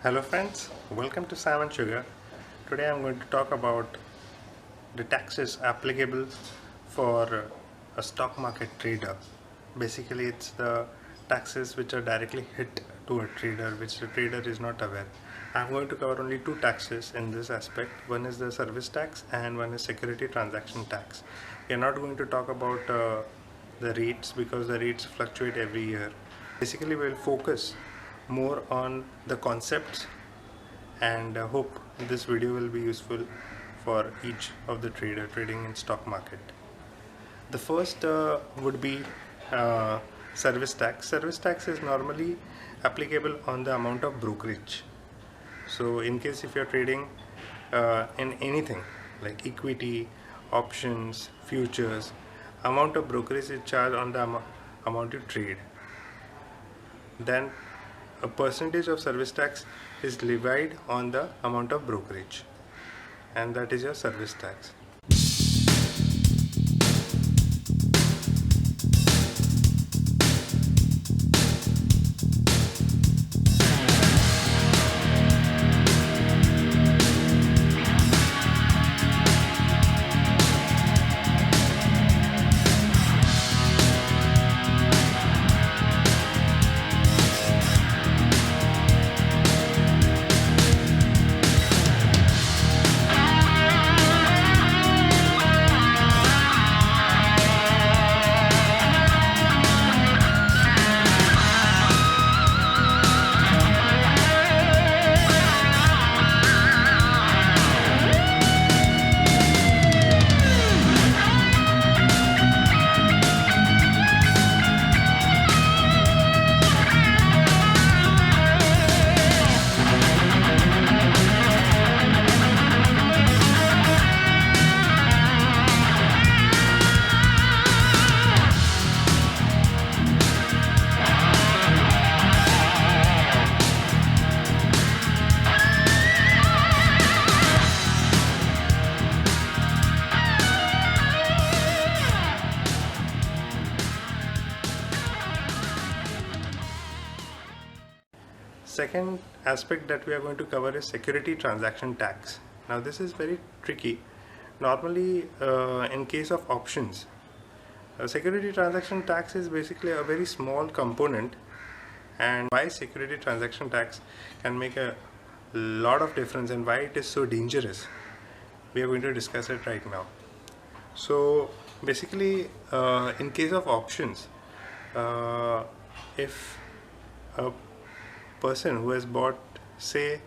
Hello friends, welcome to Sam and Sugar. Today I'm going to talk about the taxes applicable for a stock market trader. Basically it's the taxes which are directly hit to a trader which the trader is not aware. I'm going to cover only two taxes in this aspect. One is the service tax and one is security transaction tax. We are not going to talk about the rates because the rates fluctuate every year. Basically we'll focus more on the concepts and hope this video will be useful for each of the trader trading in stock market. The first would be service tax. Service tax is normally applicable on the amount of brokerage. So in case if you're trading in anything like equity, options, futures, amount of brokerage is charged on the amount you trade. Then a percentage of service tax is levied on the amount of brokerage, and that is your service tax. Second aspect that we are going to cover is security transaction tax. Now this is very tricky. Normally in case of options, security transaction tax is basically a very small component, and why security transaction tax can make a lot of difference and why it is so dangerous, we are going to discuss it right now. So basically in case of options, if a person who has bought, say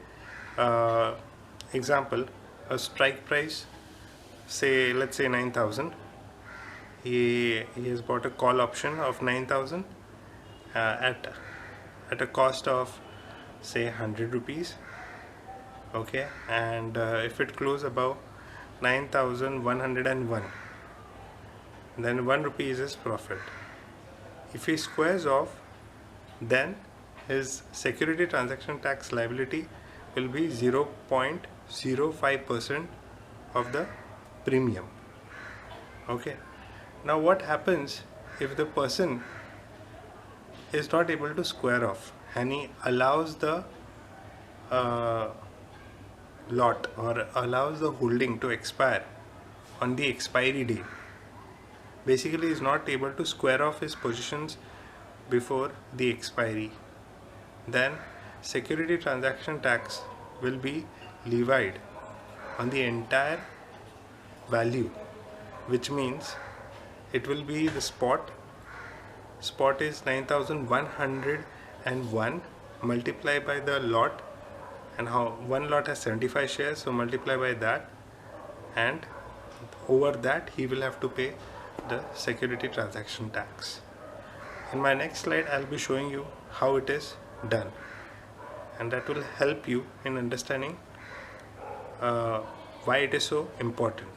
example, a strike price, say let's say 9,000, he has bought a call option of 9,000 at a cost of say 100 rupees, okay, and if it closes above 9,101, then 1 rupee is his profit. If he squares off, then his security transaction tax liability will be 0.05% of the premium. Okay. Now what happens if the person is not able to square off and he allows the lot or allows the holding to expire on the expiry date? Basically he is not able to square off his positions before the expiry. Then security transaction tax will be levied on the entire value, which means it will be the spot is 9,101 multiplied by the lot, and how one lot has 75 shares, so multiply by that, and over that he will have to pay the security transaction tax. In my next slide I'll be showing you how it is done, and that will help you in understanding why it is so important.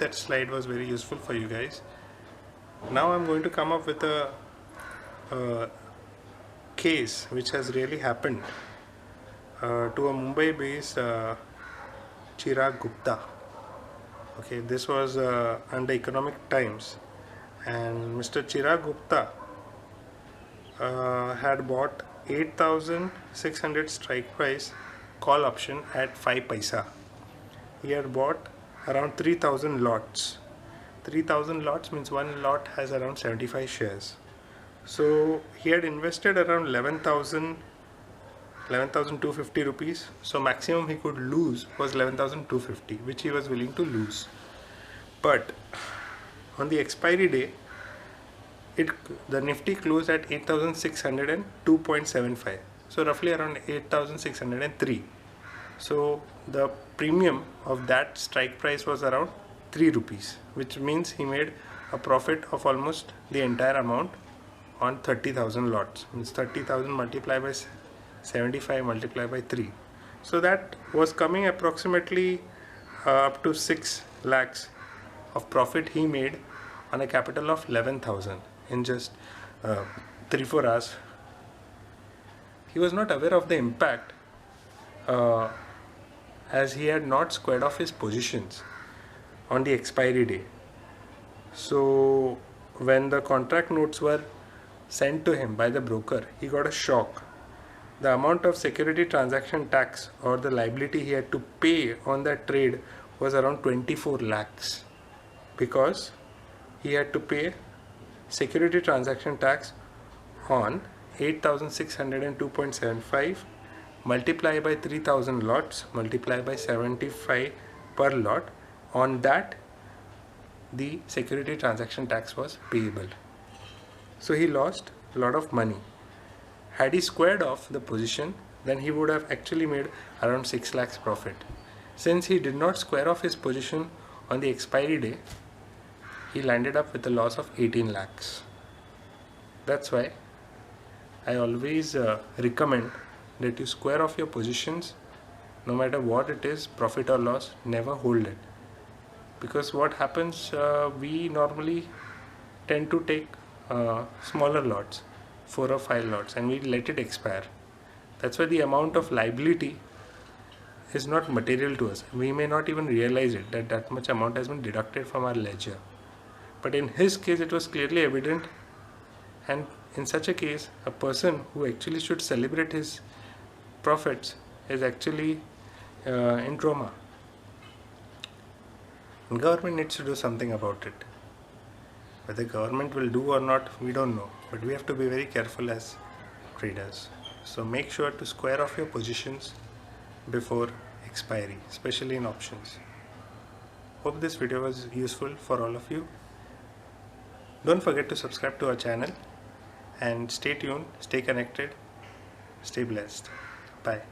that slide was very useful for you guys. Now I'm going to come up with a case which has really happened to a Mumbai based Chirag Gupta. Okay, this was under Economic Times, and Mr. Chirag Gupta had bought 8,600 strike price call option at 5 paisa. He had bought around 3,000 lots. 3,000 lots means one lot has around 75 shares. So he had invested around 11,250 rupees. So maximum he could lose was 11,250, which he was willing to lose. But on the expiry day, the Nifty closed at 8,602.75. So roughly around 8,603. So the premium of that strike price was around 3 rupees, which means he made a profit of almost the entire amount on 30,000 lots. Means 30,000 multiplied by 75 multiplied by 3. So that was coming approximately up to 6 lakhs of profit he made on a capital of 11,000 in just 3-4 hours. He was not aware of the impact as he had not squared off his positions on the expiry day. So when the contract notes were sent to him by the broker, he got a shock. The amount of security transaction tax or the liability he had to pay on that trade was around 24 lakhs, because he had to pay security transaction tax on 8,602.75 multiply by 3,000 lots multiply by 75 per lot. On that, the security transaction tax was payable. So he lost a lot of money. Had he squared off the position, then he would have actually made around 6 lakhs profit. Since he did not square off his position on the expiry day, he landed up with a loss of 18 lakhs. That's why I always recommend that you square off your positions, no matter what it is, profit or loss, never hold it. Because what happens, we normally tend to take smaller lots, 4 or 5 lots, and we let it expire. That's why the amount of liability is not material to us. We may not even realize it, that much amount has been deducted from our ledger. But in his case, it was clearly evident, and in such a case, a person who actually should celebrate his profits is actually in trauma. Government needs to do something about it. Whether government will do or not, we don't know. But we have to be very careful as traders. So make sure to square off your positions before expiry, especially in options. Hope this video was useful for all of you. Don't forget to subscribe to our channel and stay tuned, stay connected, stay blessed. Bye.